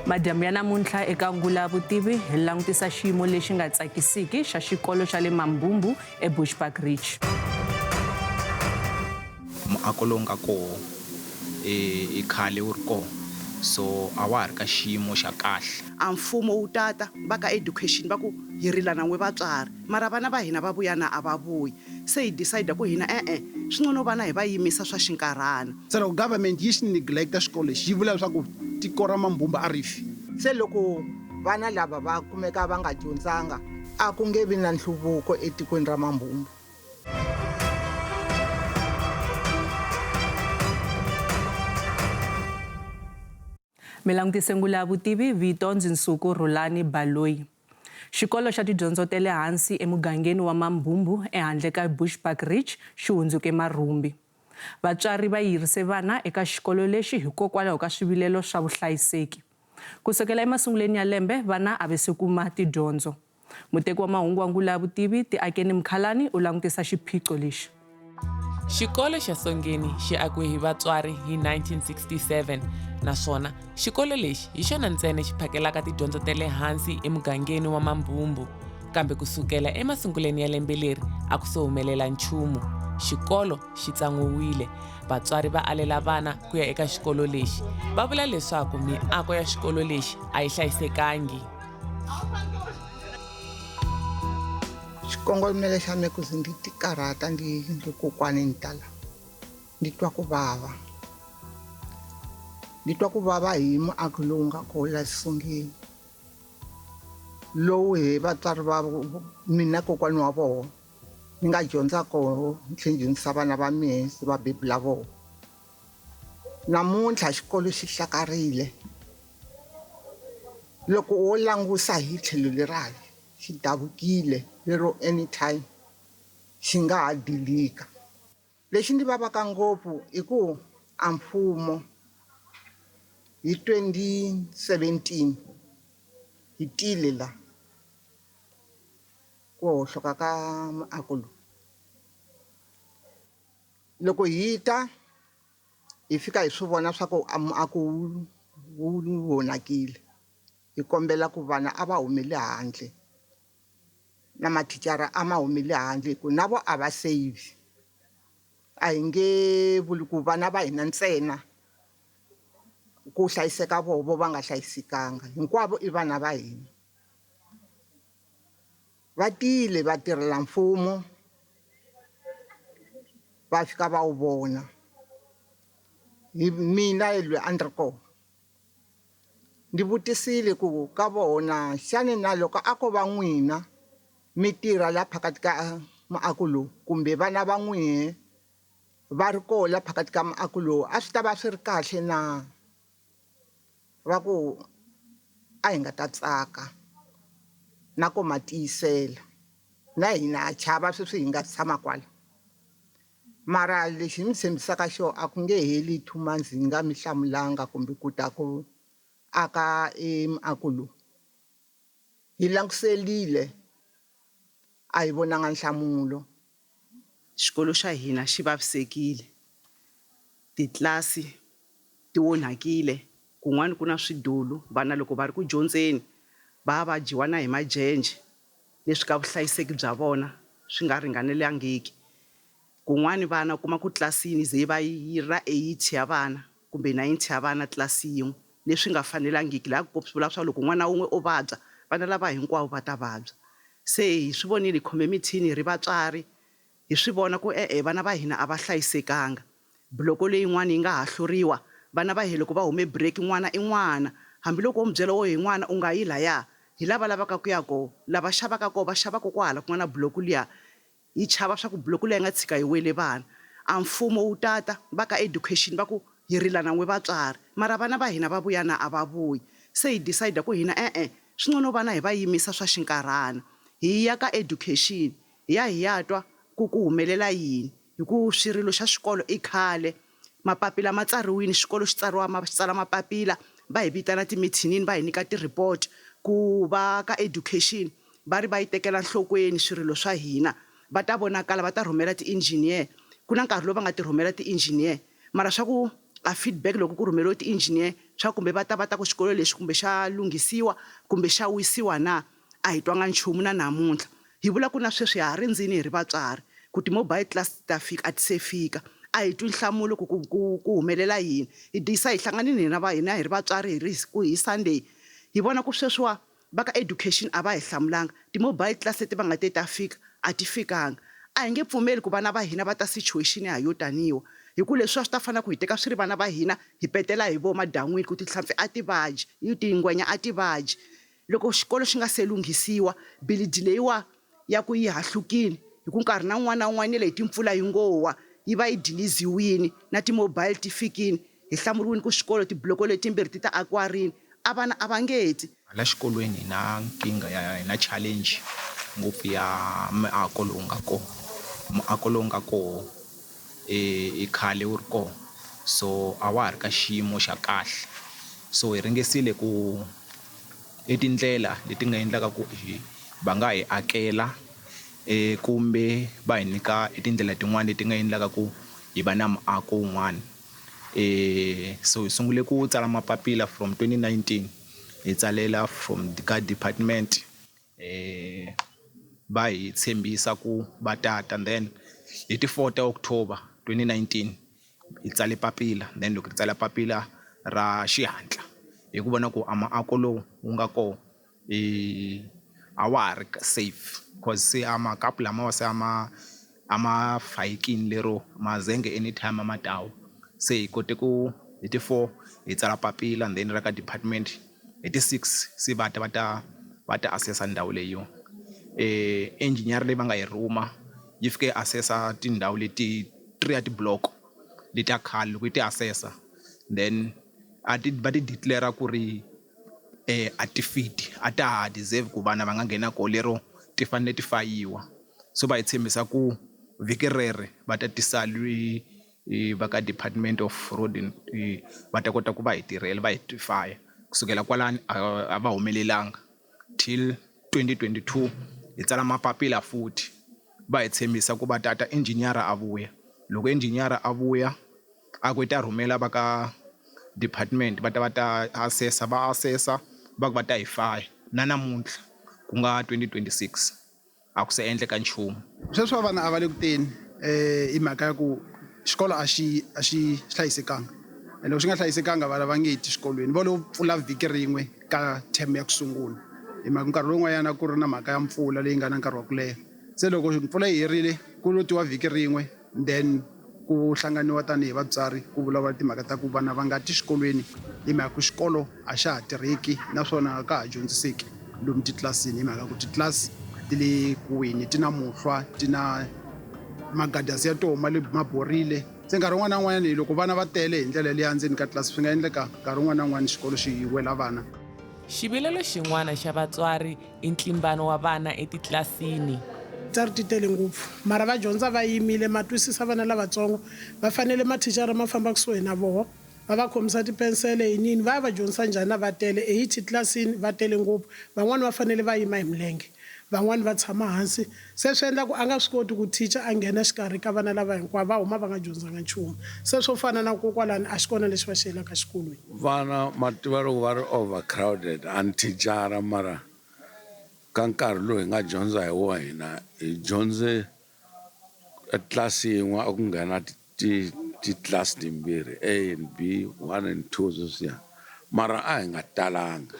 Madyambu ya namuntlha eka Ngula Vutivi hi langutisa xiyimo lexi nga tsakisiki xa xikolo xa le Mambumbu eBushbuckridge. Muako lowu nga koho i khale wu ri koho, so a wa ha ri ka xiyimo xa kahle. A mfumo wu tata va ka education va ku hi rilana n'we vatswari mara vana va hina va vuya na a va vuyi, se hi decide ku hina swi ngcono vana hi va yimisa swa xinkarhana. Se loko government yi xi neglect xikolo lexi yi vula leswaku tiko ra Mambumbu a ri fi. Se loko vana lava va kumeka va nga dyondzanga a ku nge vi na nhluvuko etikweni ra Mambumbu. Mi langutise Ngula Vutivi, vito ndzi Nsuku Rhulani Baloyi. Xikolo xa tidyondzo ta le hansi emugangeni wa Mambumbu ehandle ka Bushbuckridge xi hundzuke marhumbi. Vatswari va yirise vana eka xikolo lexi hikokwalaho ka swivilelo swa vuhlayiseki. Kusukela emasunguleni ya lembe vana a va se kuma tidyondzo. Muteki wa mahungu wa Ngula Vutivi Tiakeni Mkhalani u langutisa xiphiqo lexi. Xikolo xa Songeni xi akiwe hi vatswari hi 1967 naswona xikolo lexi hi xona ntsena xi phakelaka tidyondzo ta le hansi emugangeni wa Mambumbu, kambe kusukela emasunguleni ya lembe leri a ku se humelela nchumu. Xikolo xi tsan'wiwile, vatswari va alela vana ku ya eka xikolo lexi. Va vula leswaku miako ya xikolo lexi a yi hlayisekangi. Xikongomelo xa mina ku ndzi ti karhata ndi kokwani ntala ndi twa ku vava. Ndi twa ku vava hi muako lowu nga kona la Songeni, lowu hi vatswari va mina kokwani wa vona ni nga dyondza koho ni tlhela dyondzisa vana va mina va bebula vona. Namuntlha xikolo xi hlakarile, loko wo langusa hi tlhelo leri xi davukile lero anytime xi nga ha dilika. Lexi ndi vavaka ngopfu i ku a mfumo hi 2017 hi tile la ku hoxoka ka muako lowu. Loko hi ta hi fika hi swi vona swa ku muako wu onhakile, hi kombela ku vana a va humele handle na mathicara a ma humele handle ku na vo a va save. A hi nge vuli ku vana va hina ntsena ku hlayiseka voho va nga hlayisekanga, hinkwavo i vana va hina. Va tile va tirhela mfumo va fika va wu vona. Hi mina loyi a ndzi ri kona ndi vutisile ku ka vona xana na loko a ko va n'wina mi tirha la phakati ka muako lowu kumbe vana va n'wina va ri koho la phakati ka muako lowu a swi ta va swi ri kahle na? Va ku a hi nga ta tsaka na ku ma tiyisela na hina ha chava sweswi hi nga tshama kwala, mara lexi mi tshembisaka xona a ku nge heli 2 months hi nga mi hlamulanga kumbe ku ta ku aka muako lowu. Hi languselile a hi vonanga nhlamulo. Xikolo xa hina xi vavisekile, titlasi ti onhakile, kun'wana ku na swidulu, vana loko va ri ku dyondzeni va dyiwa na hi majenje leswi ka vuhlayiseki bya vona swi nga ringanelangiki. Kun'wana vana kuma ku tlilasini ze va yi ra 80 ya vana kumbe 90 ya vana tlilasi yin'we, leswi nga fanelangiki. Laha ku vula swa loko n'wana wun'we o vabya vana lava hinkwavo va ta vabya. Se hi swi vonile hi khome mithini hi ri vatswari hi swi vona ku vana va hina a va hlayisekanga. Buloko leyin'wana yi nga ha hluriwa, vana va hina loko va hume break n'wana i n'wana, hambiloko u mi byela wo hi n'wana u nga yi laya hi lava lavaka ku ya koho, lava xavaka koho va xavaka kwahala kun'wana buloko liya. Hi chava swa ku buloko leyi nga tshika hi wele vana. A mfumo wu tata va ka education va ku hi rilana n'we vatswari mara vana va hina va vuya na a va vuyi, se hi decide ku hina swi ngcono vana hi va yimisa swa xinkarhana. Hi ya ka education hi ya twa ku humelela yini, hi ku swirilo xa xikolo i khale, mapapila ma tsariwile, xikolo xi tsala mapapila, va hi vitana timithinini va hi nyika ti-report ku va ka education va ri va yi tekela nhlokweni swirilo swa hina. Va ta vonakala, va ta rhumela ti-engineer, ku na nkarhi lowu va nga ti rhumela ti-engineer mara swa ku a feedback loko ku rhumeriwe ti-engineer swa kumbe va ta ku xikolo lexi kumbe xa lunghisiwa kumbe xa wisiwa na a hi twanga nchumu na namuntlha hi vula ku na sweswi ha ri ndzini hi ri vatswari ku ti-mobile class ta fika a ti se fika a hi twi nhlamulo ku humelela yini hi disa hi hlanganini hina hina hi ri vatswari hi Sunday hi vona ku sweswiwa va ka education a va hi hlamulanga ti-mobile class leti va nga te ta fika a ti fikanga a hi nge pfumeli ku vana va hina va ta situation ya yo taniwa hi ku leswi swi ta fana ku hi teka swi ri vana va hina hi petela hi vo madan'wini ku tihlampfi a ti vabyi hi tingwenya a ti vabyi loko xikolo xi nga se lunghisiwa bilidi leyiwa ya ku yi hahlukile hi ku nkarhi na n'wana na n'wana leyi timpfula yi ngowa yi va yi diliziwini na ti-mobile ti fikini hi hlamuriwini ku xikolo tibloko letimbirhi ti ta akiwa rini a vana a va ngeti la xikolweni hi na nkingha hi na challenge ngopfu ya miako lowu nga kona muako lowu nga kona i khale wu ri kona so a wa ha ri ka xiyimo xa kahle so hi ringesile ku tindlela leti nga endlaka ku va nga hi akela kumbe va hi nyika tindlela tin'wana leti nga endlaka ku hi va na muako wun'wana so hi sungule ku tsala mapapila from 2019 hi tsalela from ka department va hi tshembisa ku va tata then hi ti 4 October 2019 hi tsale papila then loko hi tsala papila ra xihatla hi ku vona ku amaako lowu wu nga kona a wa ha ri safe because se amakapu lama se ama fayikini lero mazenge anytime amatawa se hi kote ku hi ti 4 hi tsala papila then ra ka department hi ti 6 se va ta assessa ndhawu leyo engineer leyi va nga yi rhuma yi fike assessa tindhawu leti 3 ya ti-block leti ya khale loko yi ti assessa then va ti declare ku ri a ti fit a ta ha deserve ku vana va nga nghena ko lero ti fanele ti fayiwa so va hi tshembisa ku vhiki rere va ta tisa va ka department of road va ta kota ku va hi tirhela va hi faya kusukela kwalani a va humelelanga till 2022 hi tsala mapapila futhi va hi tshembisa ku va tata engineer a vuya loko engineer a vuya a ku ta rhumela va ka department va ta assessa va ku va ta hi faya na namuntlha ku nga 2026 a ku se endleka nchumu sweswi vana a va le ku teni hi mhaka ya ku xikolo a xi hlayisekanga loko xi nga hlayisekanga vana va nge yi ti xikolweni va lo pfula vhiki rin'we ka term ya ku sungula hi mhaka nkarhi lowun'wanyana ku ri na mhaka ya mpfula leyi nga na nkarhi wa ku leha se loko mpfula yi herile ku lotiwa vhiki rin'we then ku hlanganiwa tanihi vatswari ku vulavula timhaka ta ku vana va nga ti xikolweni hi mhaka ku xikolo a xa ha tirheki naswona a ka ha dyondziseki lomu titlilasini hi mhaka ku titlilasi ti le kuwini ti na muhlwa ti na magadasi ya toma ma borile se nkarhi wun'wana na wun'wanyana loko vana va tele hi ndlela leyi endzeni ka tlilasi swi nga endleka nkarhi wun'wana na wun'wana xikolo xi wela vana xivilelo xin'wana xa vatswari i ntlimbano wa vana etitlilasini tsari ti tele ngopfu mara va dyondza va yimile ma twisisa vana lavatsongo va fanele mathicara ma famba kusuhi na voho va va khomisa tipensele hi nini va ya va dyondzisa njhani na va tele hi titlilasini va tele ngopfu van'wani va fanele va yima hi milenge van'wani va tshama hansi se swi endla ku a nga swi koti ku teacher a nghena xikarhi ka vana lava hinkwavo va huma va nga dyondzanga nchumu se swo fana na kokwalani a xi kona lexi va xi yelaka xikolweni vana mativa loko va ri overcrowded a ni thicara mara ka nkarhi lowu hi nga dyondza hi wa hina hi dyondze tlilasi yin'we a ku nghena titlilasi timbirhi A and B 1 and 2 sweswiya mara a hi nga talanga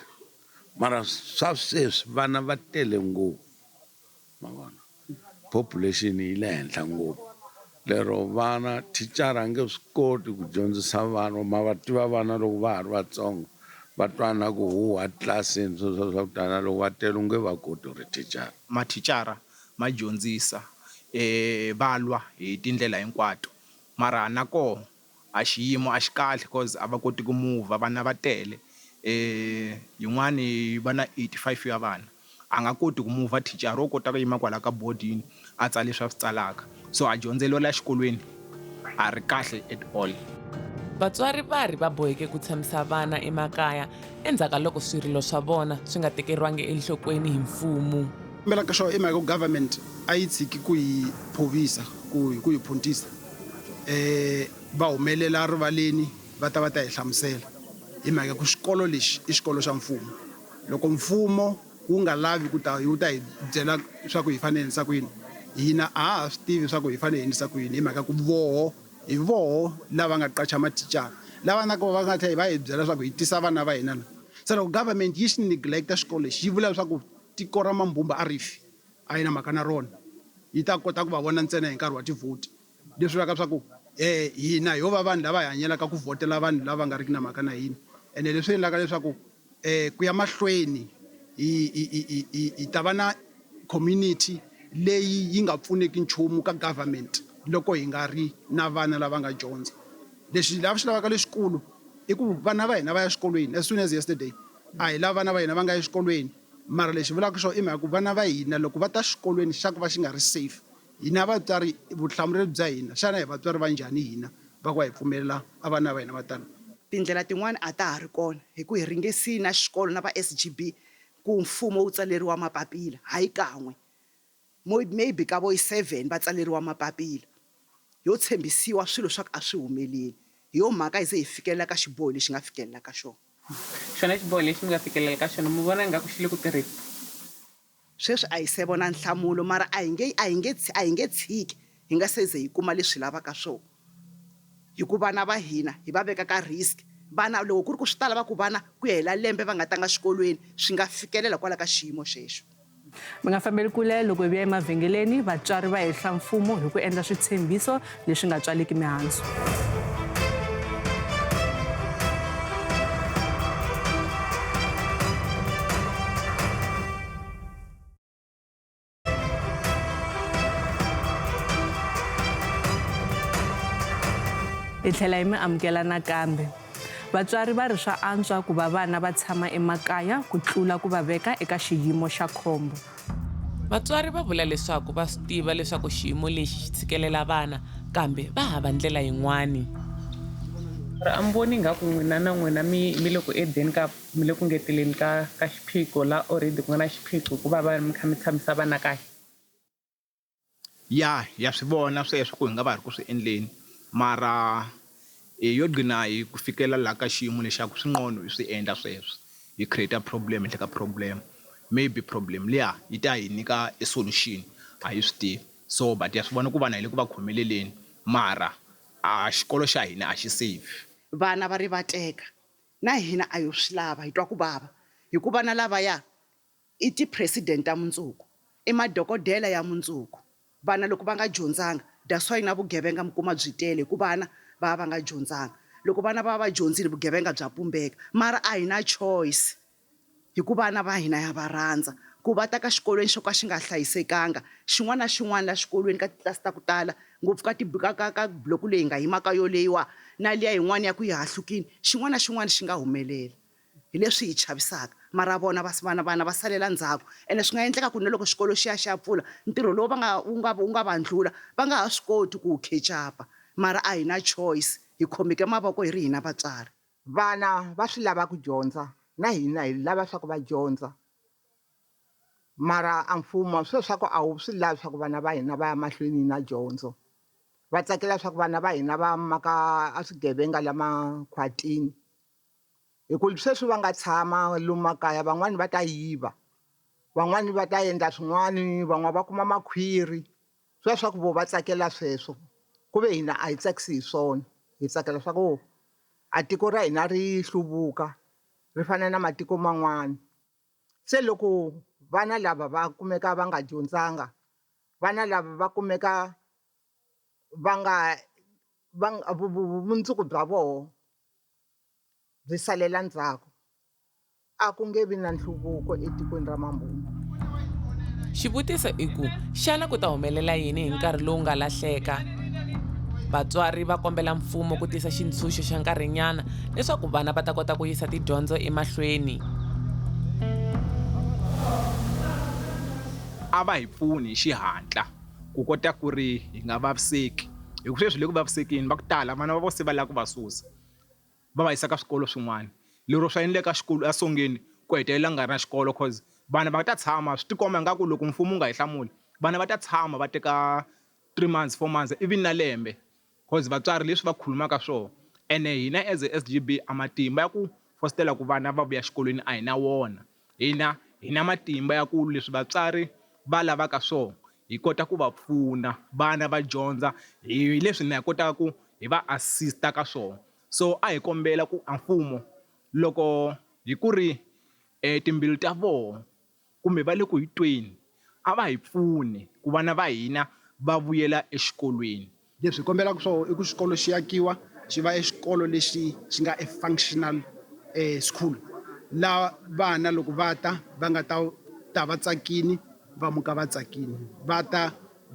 mara swa sweswi vana va tele ngopfu ma vona population yi le henhla ngopfu lero vana thicara a nge swi koti ku dyondzisa vana ma va tiva vana loko va ha ri vatsongo va twana ku huha tlilasini swa ku tala loko va tele u nge va koti ku ri thicara mathicara ma dyondzisa va lwa hi tindlela hinkwato mara na koho a xiyimo a xi kahle cause a va koti ku move vana va tele yin'wani va na 85 ya vana a nga koti ku move thicara wo kota ku yima kwala ka bodini a tsala leswi a swi tsalaka so a dyondzelo la xikolweni a ri kahle at all vatswari va ri va boheke ku tshamisa vana emakaya endzhaku loko swirilo swa vona swi nga tekeriwangi enhlokweni hi mfumo mbela ka xo i mhaka ku government a yi tshiki ku yi phovisa ku yi phuntisa va humelela rivaleni va ta hi hlamusela hi mhaka ku xikolo lexi i xikolo xa mfumo loko mfumo wu nga lavi ku ta hi byela swa ku hi fanele endlisa ku yini hina a ha swi tivi swa ku hi fanele endlisa ku yini hi mhaka ku hi voho lava nga qacha mathicara lava na ku va nga tlhela va hi byela swa ku hi tisa vana va hina se loko government yi xi neglect-a xikolo lexi yi vula leswaku tiko ra Mambumba a rifi a yi na mhaka na rona yi ta kota ku va vona ntsena hi nkarhi wa tivhoti leswi vulaka swa ku hina ho va vanhu lava hi hanyelaka ku vhotela vanhu lava nga riki na mhaka na hina ene leswi endlaka leswaku ku ya mahlweni hi ta va na community leyi yi nga pfuneki nchumu ka government loko hi nga ri na vana lava nga dyondza leswi lava swi lavaka leswikulu i ku vana va hina va ya exikolweni as soon as yesterday a hi lava vana va hina va nga ya exikolweni mara lexi vulaka xo i mhaka ku vana va hina loko va ta xikolweni xa ku va xi nga ri safe hina vatswari vutihlamuleri bya hina xana hi vatswari va njhani hina va ku va hi pfumelela a vana va hina va tani tindlela tin'wana a ta ha ri kona hi ku hi ringesini na xikolo na va SGB ku mfumo wu tsaleriwa mapapila hayi kan'we maybe ka vo 7 va tsaleriwa mapapila yo tshembisiwa swilo swa ku a swi humeleli hi yo mhaka hi ze hi fikelela ka xiboho lexi nga fikelela ka xona xona xiboho lexi mi nga fikelela ka xona mi vona ingaku xi le ku tirheni sweswi a hi se vona nhlamulo mara a hi nge tshiki hi nga se ze hi kuma leswi lavaka swona hi ku vana va hina hi va veka ka risk vana loko ku ri ku swi ta lava ku vana ku hela lembe va nga tanga xikolweni swi nga fikelela kwala ka xiyimo xexo mi nga fambeli kule loko hi vuya emavhengeleni vatswari va hehla mfumo hi ku endla switshembiso leswi nga tswaleki mihandzu hi tlhela hi mi amukela nakambe vatswari va ri swa antswa ku va vana va tshama emakaya ku tlula ku va veka eka xiyimo xa khombo vatswari va vula leswaku va swi tiva leswaku xiyimo lexi xi tshikelela vana kambe va hava ndlela yin'wani a mi voni ingaku n'wina na n'wina mi le ku edeni ka mi le ku ngeteleni ka xiphiqo la already ku nga na xiphiqo ku va mi kha mi tshamisa vana kaya ya swi vona sweswo ku hi nga va ri ku swi endleni mara yo gcina hi ku fikela la ka xiyimo lexaku swinqono hi swi endla sweswo hi create a problem ehenhla ka problem maybe problem liya yi ta hi nyika a solution a hi swi tivi so but ya swi vona ku vana hi le ku va khomeleleni mara a xikolo xa hina a xi safe vana va ri va teka na hina a yo swi lava hi twa ku bava hikuva na lavaya i ti-president ta mundzuku i madokodela ya mundzuku vana loko va nga dyondzanga that's why na vugevenga mi kuma byi tele hi ku vana va nga dyondzanga loko vana va dyondzile vugevenga bya pumbeka mara a hi na choice hikuva vana va hina ya va rhandza ku va ta ka xikolweni xo ka xi nga hlayisekanga xin'wana na xin'wana la xikolweni ka titlasi ta ku tala ngopfu ka block leyi nga yimaka yo leyiwa na liya yin'wana ya ku yi hahlukini xin'wana na xin'wana xi nga humelela hi leswi hi chavisaka mara vona vana va salela ndzhaku ene swi nga endleka ku na loko xikolo xi ya xi ya pfula ntirho lowu wu nga va ndlula va nga ha swi koti ku wu khechapa mara a hi na choice hi khomeke mavoko hi ri hina vatswari vana va swi lava ku dyondza na hina hi lava swa ku va dyondza mara a mfumo swilo swa ku a wu swi lavi swa ku vana va hina va ya mahlweni na dyondzo va tsakela swa ku vana va hina va maka a swigevenga la makhwatini hi ku sweswi va nga tshama lomu makaya van'wani va ta yiva van'wani va ta endla swin'wani van'wana va kuma makhwiri sweswo swa ku vo va tsakela sweswo ku ve hina a hi tsakisi hi swona hi tsakela swa ku a tiko ra hina ri hluvuka ri fana na matiko man'wana se loko vana lava va kumeka va nga dyondzanga vana lava va kumeka va nga vumundzuku bya vona byi salela ndzhaku a ku nge vi na nhluvuko etikweni ra Mambumba xivutiso i ku xana ku ta humelela yini hi nkarhi lowu nga lahleka vatswari va kombela mfumo ku tisa xitshunxo xa nkarhinyana leswaku vana va ta kota ku yisa tidyondzo emahlweni a va hi pfuni hi xihatla ku kota ku ri hi nga vaviseki hi ku sweswi le ku vavisekini va ku tala vana va vo se va lava ku va susa va va yisa ka swikolo swin'wana lero swa endleka xikolo eSongeni ku hetelela nga ri na xikolo cause vana va ta tshama swi tikomba ingaku loko mfumo wu nga hi hlamuli vana va ta tshama va teka 3 months 4 months even na lembe cause vatswari leswi va khulumaka swona ene hina as a SGB amatimba ya ku fostela ku vana va vuya xikolweni a hi na wona. Hina matimba ya ku leswi vatswari va lavaka swona hi kota ku va pfuna vana va dyondza hi leswi hi kotaka ku hi va assista ka swona. So a hi kombela ku mfumo loko hi ku ri timbilu ta vona kumbe va le ku hi tweni a va hi pfuni ku vana va hina va vuyela exikolweni. Leswi hi kombelaka swona i ku xikolo xi akiwa xi va exikolo lexi xi nga functional school laha vana loko va nga ta va tsakini va muka va tsakini va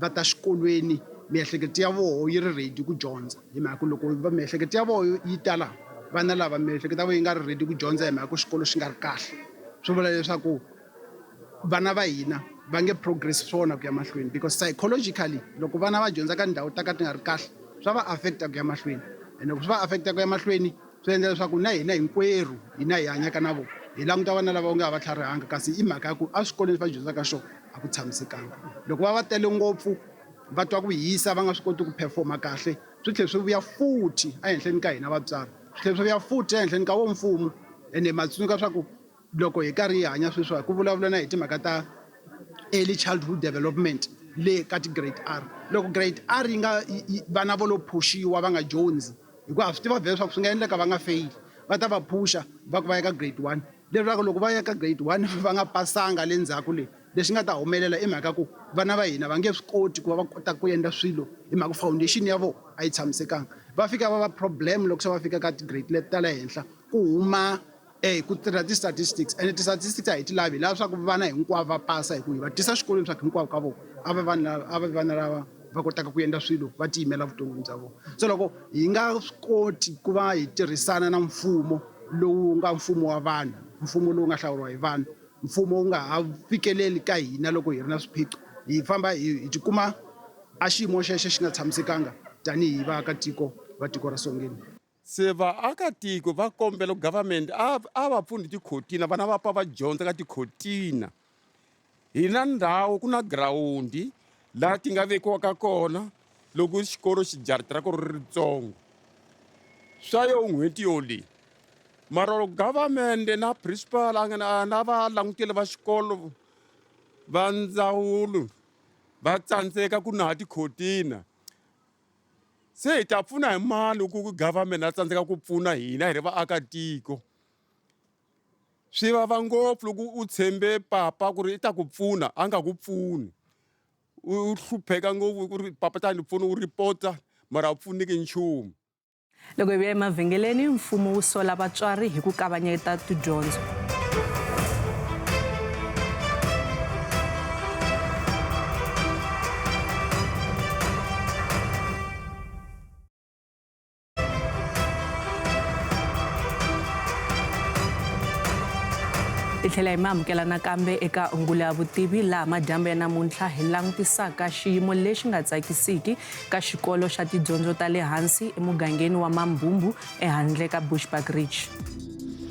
ta xikolweni miehleketo ya vona yi ri ready ku dyondza hi mhaka loko miehleketo ya vona yi tala vana lava miehleketo ya vona yi nga ri ready ku dyondza hi mhaka xikolo xi nga ri kahle swi vula leswaku vana va hina va nge progress swona ku ya mahlweni because psychologically loko vana va dyondza ka ndhawu ta ka ti nga ri kahle swa va affecta ku ya mahlweni and loko swi va affecta ku ya mahlweni swi endla leswaku na hina hinkwerhu hina hi hanyaka na vona hi languta vana lava nga va tlharihanga kasi i mhaka ya ku a swikolweni va dyondzaka xona a ku tshamisekanga loko va tele ngopfu va twa ku hisa va nga swi koti ku performa kahle swi tlhela swi vuya futhi ehenhleni ka hina vatswari swi tlhela swi vuya futhi ehenhleni ka wo mfumo ene matsundzuka swa ku loko hi karhi hi hanya sweswiwa ku vulavula na hi timhaka ta early childhood development le ka ti-grade R loko grade R yi nga vana vo lo phushiwa va nga dyondzi hikuva swi tiva vhele leswaku swi nga endleka va nga fail va ta va phusha va ku va ya ka grade 1 leswaku loko va ya ka grade 1 va nga pasanga le ndzhaku le leswi nga ta humelela i mhaka ku vana va hina va nge swi koti ku va kota ku endla swilo hi mhaka foundation ya vona a yi tshamisekanga va fika va va problem loko se va fika ka ti-grade leti ta le henhla ku huma ku tirha ti-statistics and ti-statistics a hi ti lavi laha swa ku vana hinkwavo va pasa hi ku hi va tisa xikolweni swa ku hinkwavo ka vona a va vana lava va kotaka ku endla swilo va tiyimela vuton'wini bya vona so loko hi nga swi koti ku va hi tirhisana na mfumo lowu nga mfumo wa vanhu mfumo lowu nga hlawuriwa hi vanhu mfumo wu nga ha fikeleli ka hina loko hi ri na swiphiqo hi famba hi tikuma a xiyimo xexo xi nga tshamisekanga tanihi vaakatiko va tiko ra Songeni. Se vaakatiko va kombela government a va pfuni tikhotina vana va pa va dyondza ka tikhotina hi na ndhawu ku na girawundi laha ti nga vekiwaka kona loko xikolo xi jaritira ku ri ritsongo swa yo n'hweti yo leyi mara government na principal na va languteli va xikolo va ndzawulo va tsandzeka ku na tikhotina se hi ta pfuna hi mani ku government a tsandzeka ku pfuna hina hi ri vaakatiko swi vava ngopfu loko u tshembe papa ku ri i ta ku pfuna a nga ku pfuni u hlupheka ngopfu ku ri papa ta ni pfuna u ripota mara a pfuniki nchumu. Loko hi vuya emavhengeleni mfumo wu sola vatswari hi ku kavanyeta tidyondzo. Hi tlhela hi mi amukela nakambe eka Ungula ya Vutivi laha madyambu ya namuntlha hi langutisaka xiyimo lexi nga tsakisiki ka xikolo xa tidyondzo ta le hansi emugangeni wa Mambumbu ehandle ka Bushbuckridge.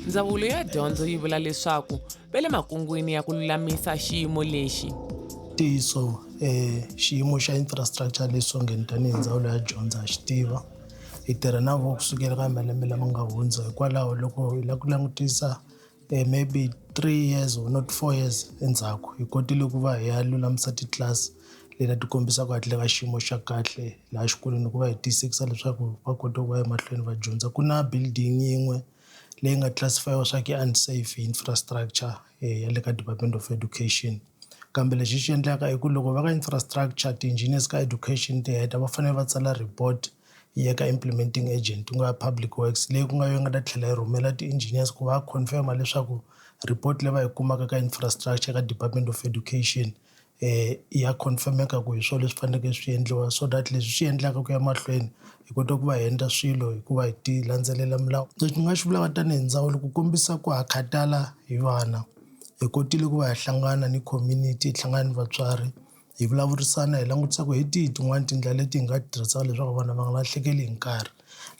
Ndzawulo ya dyondzo yi vula leswaku va le makungwini ya ku lulamisa xiyimo lexi. Tiso xiyimo xa infrastructure le Songeni tanihi ndzawulo ya dyondzo ha xi tiva hi tirha na vo kusukela ka malembe lama nga hundza hikwalaho loko hi la ku langutisa maybe 3 years or not 4 years endzhaku hi kotile ku va hi ya lulamisa titlasi leti ti kombisaka hatle ka xiyimo xa kahle laha xikolweni ku va hi tiyisisa leswaku va kota ku va emahlweni va dyondza ku na building yin'we leyi nga classifiwa swa ku unsafe infrastructure ya le ka Department of Education kambe lexi xi endlaka i ku loko va ka infrastructure ti-engineers ka education ti heta va fanele va tsala report ya ka implementing agent ku nga public works leyi ku nga yo nga ta tlhela yi rhumela ti-engineers ku va confirma leswaku report leyi va yi kumaka ka infrastructure ka Department of Education ya confirmeka ku hi swona leswi faneleke swi endliwa so that leswi swi endlaka ku ya mahlweni hi kota ku va hi endla swilo hikuva hi ti landzelela milawu. Leswi ni nga xi vulaka tanihi ndzawulo ku kombisa ku ha khatala hi vana hi kotile ku va hi hlangana ni community hi hlangana ni vatswari hi vulavurisana hi langutisa ku hi tihi tin'wani tindlela leti hi nga tirhisaka leswaku vana va nga lahlekeli hi nkarhi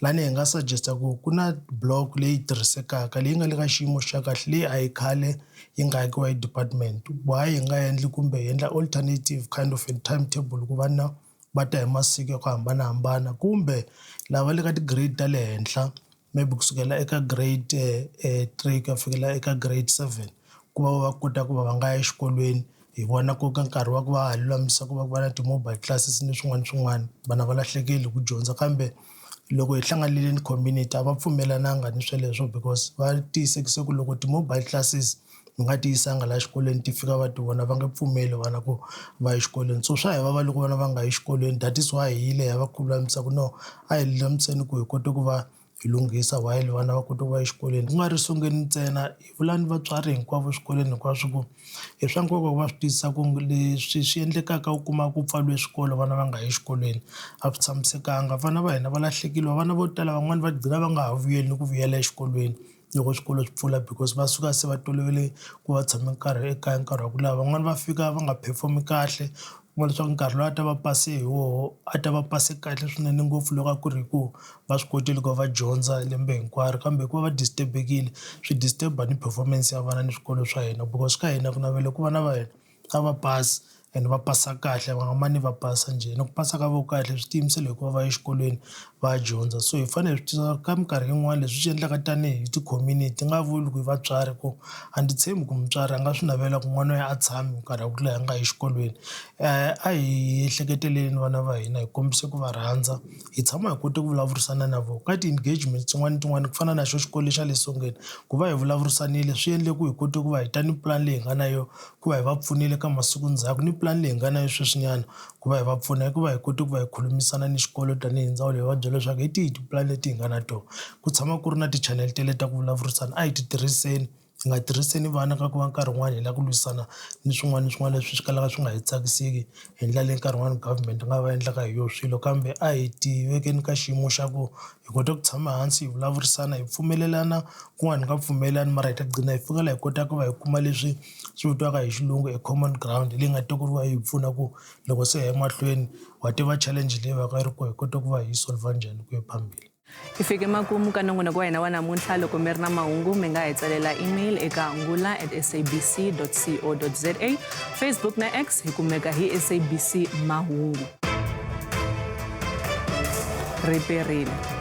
lani hi nga suggesta ku na block leyi tirhisekaka leyi nga le ka xiyimo xa kahle leyi a yi khale yi nga akiwa hi department why hi nga endli kumbe hi endla alternative kind of a timetable ku vana va ta hi masiku ya ku hambanahambana kumbe lava le ka ti-grade ta le henhla maybe kusukela eka grade 3 ku ya fikela eka grade 7 ku va kota ku va nga ya exikolweni hi vona ku ka nkarhi wa ku va lulamisa ku va na ti-mobile classes ni swin'wana vana va lahlekeli ku dyondza kambe loko hi hlanganile ni community a va pfumelananga ni sweleswo because va tiyisekise ku loko ti-mobile classes mi nga ti yisanga laha xikolweni ti fika va ti vona va nge pfumeli vana ku va ya exikolweni so swa hi vava loko vana va nga yi exikolweni that is why hi yile hi va ku lulamisa ku no a hi lulamiseni ku hi kote ku va hi lunghisa while vana va kota ku va exikolweni ku nga ri sungeni ntsena hi vula ni vatswari hinkwavo eswikolweni hinkwaswo ku i swa nkoka ku va swi twisisa ku leswi swi endlekaka u kuma ku pfaliwe swikolo vana va nga yi exikolweni a swi tshamisekanga vana va hina va lahlekile vana vo tala van'wani va gcina va nga ha vuyeli ni ku vuyela exikolweni loko swikolo swi pfula because va suka se va tolovele ku va tshame ekaya nkarhi wa ku lava van'wani va fika va nga performi kahle kuma leswaku nkarhi lowu a ta va pase hi woho a ta va pase kahle swinene ngopfu loko a ku ri ku va swi kotile ku va dyondza lembe hinkwaro kambe ku va va disturb-ekile swi disturb-a ni performance ya vana ni swikolo swa hina because ka hina ku navele ku vana va hina a va pasi and va pasa kahle van'wani va pasa njhe ku pasa ka vo kahle swi tiyimisele hikuva va ya exikolweni va dyondza so hi fanele swi twisisa ka minkarhi yin'wana leswi swi endlaka tanihi ti-community nga vuli ku hi vatswari ku a ndzi tshembi ku mutswari a nga swi navela ku n'wana ya a tshami nkarhi wa ku leha a nga yi exikolweni a hi ehleketeleni vana va hina hi kombise ku va rhandza hi tshama hi kote ku vulavurisana na vona ka ti-engagement tin'wana ku fana na xo xikolo xa le Songeni ku va hi vulavurisanile swi endle ku hi kote ku va hi ta ni plan leyi hi nga na yo ku va hi va pfunile ka masiku ndzhaku ni plan leyi hi nga na yo sweswinyana ku va hi va pfuna hikuva hi kote ku va hi khulumisana ni xikolo tanihi ndzawulo hi va byela leswaku hi tihi tiplan leti hi nga na tona ku tshama ku ri na ti-channel tele ta ku vulavurisana a hi ti tirhiseni hi nga tirhiseni vana ka ku va nkarhi wun'wani hi lava ku lwisana ni swin'wana leswi swi kalaka swi nga hi tsakisiki hi ndlela leyi nkarhi wun'wani government nga va endlaka hi yo swilo kambe a hi ti vekeni ka xiyimo xa ku hi kota ku tshama hansi hi vulavurisana hi pfumelelana kun'wana hi nga pfumelelani mara hi ta gcina hi fika laha hi kotaka ku va hi kuma leswi swi vitiwaka hi xilungu a common ground leyi nga tekeriwa hi pfuna ku loko se hi ya mahlweni whatever challenge leyi va ka yi ri kona hi kota ku va hi solve njhani ku ya phambili hi fike makumu ka nongonoko wa hina wa namuntlha loko mi ri na mahungu mi nga hi tsalela email eka ngula@sabc.co.za Facebook na X hi kumeka hi SABC Mahungu riperile